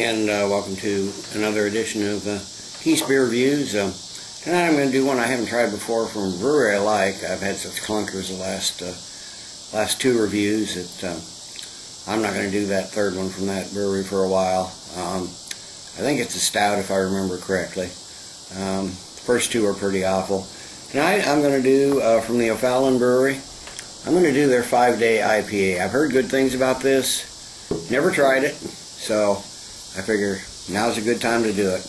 and welcome to another edition of Peace Beer Reviews. Tonight I'm going to do one I haven't tried before from a brewery I like. I've had such clunkers the last two reviews that I'm not going to do that third one from that brewery for a while. I think it's a stout if I remember correctly. The first two are pretty awful. Tonight I'm going to do from the O'Fallon Brewery. I'm going to do their 5-day IPA. I've heard good things about this. Never tried it, so I figure now's a good time to do it.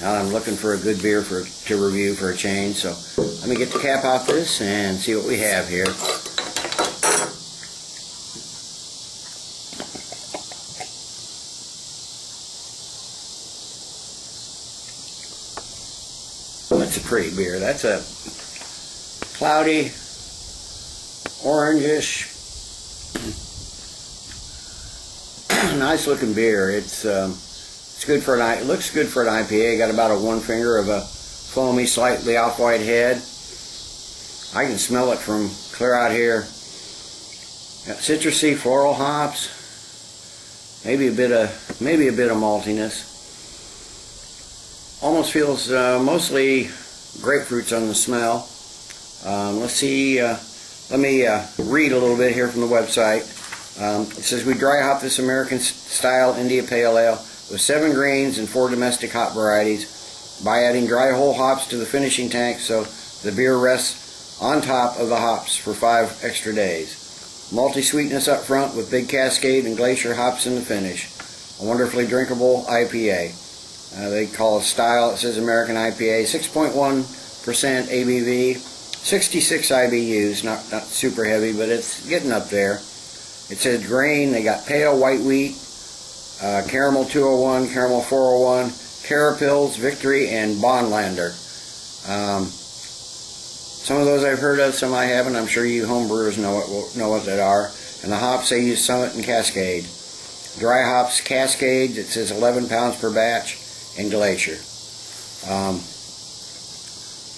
Now I'm looking for a good beer to review for a change, so let me get the cap off this and see what we have here. That's a pretty beer. That's a cloudy, orangish, nice looking beer. It's good for it looks good for an IPA. Got about a one finger of a foamy, slightly off-white head. I can smell it from clear out here. Got citrusy, floral hops. Maybe a bit of maltiness. Almost feels mostly grapefruits on the smell. Let's see. Let me read a little bit here from the website. It says, we dry hop this American-style India Pale Ale with 7 grains and 4 domestic hop varieties by adding dry whole hops to the finishing tank so the beer rests on top of the hops for 5 extra days. Malty sweetness up front with big Cascade and Glacier hops in the finish. A wonderfully drinkable IPA. They call it style. It says American IPA. 6.1% ABV. 66 IBUs. Not super heavy, but it's getting up there. It says grain. They got pale white wheat, caramel 201, caramel 401, Carapils, Victory, and Bonlander. Some of those I've heard of, some I haven't. I'm sure you homebrewers know what that are. And the hops they use Summit and Cascade. Dry hops, Cascade. It says 11 pounds per batch, and Glacier.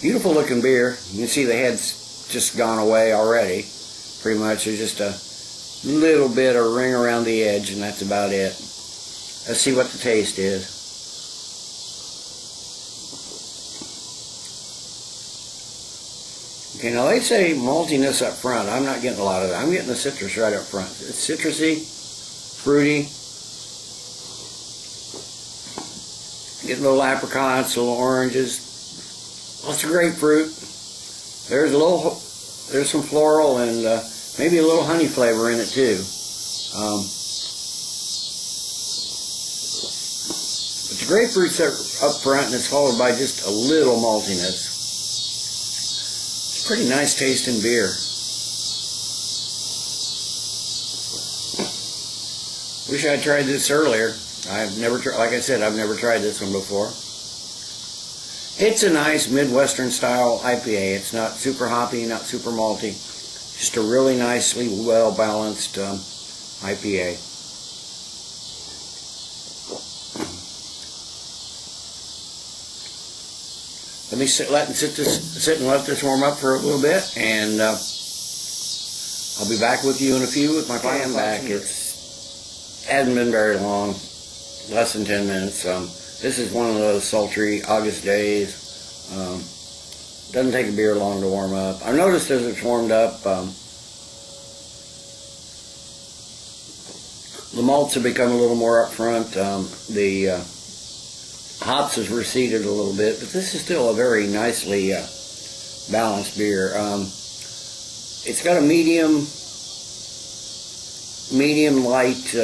Beautiful looking beer. You can see the head's just gone away already. Pretty much. There's just a little bit of ring around the edge, and that's about it. Let's see what the taste is. Okay, now they say maltiness up front. I'm not getting a lot of that. I'm getting the citrus right up front. It's citrusy, fruity. Getting little apricots, little oranges. Lots of grapefruit. There's some floral and maybe a little honey flavor in it too. But the grapefruit's up front and it's followed by just a little maltiness. It's pretty nice tasting beer. Wish I'd tried this earlier. Like I said, I've never tried this one before. It's a nice Midwestern style IPA. It's not super hoppy, not super malty. Just a really nicely well balanced IPA. Let me sit and let this warm up for a little bit, and I'll be back with you in a few with my plan back. It hasn't been very long, less than 10 minutes. This is one of those sultry August days. Doesn't take a beer long to warm up. I've noticed as it's warmed up, the malts have become a little more up front. The hops has receded a little bit, but this is still a very nicely balanced beer. It's got a medium light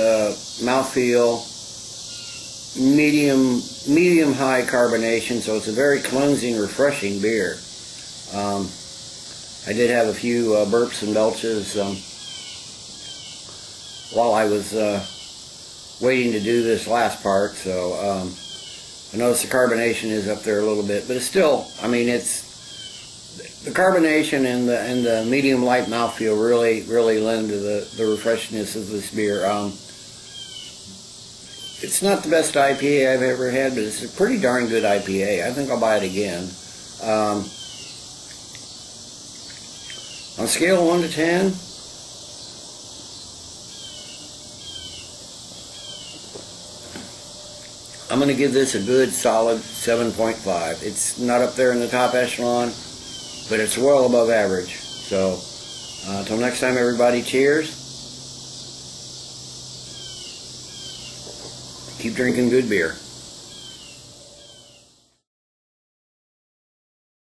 mouthfeel. Medium high carbonation, so it's a very cleansing, refreshing beer. I did have a few burps and belches while I was waiting to do this last part, so I noticed the carbonation is up there a little bit, but it's still, I mean, it's the carbonation and the medium light mouthfeel really lend to the refreshness of this beer. It's not the best IPA I've ever had, but it's a pretty darn good IPA. I think I'll buy it again. On a scale of 1 to 10, I'm going to give this a good solid 7.5. It's not up there in the top echelon, but it's well above average. So, until next time, everybody, cheers. Keep drinking good beer.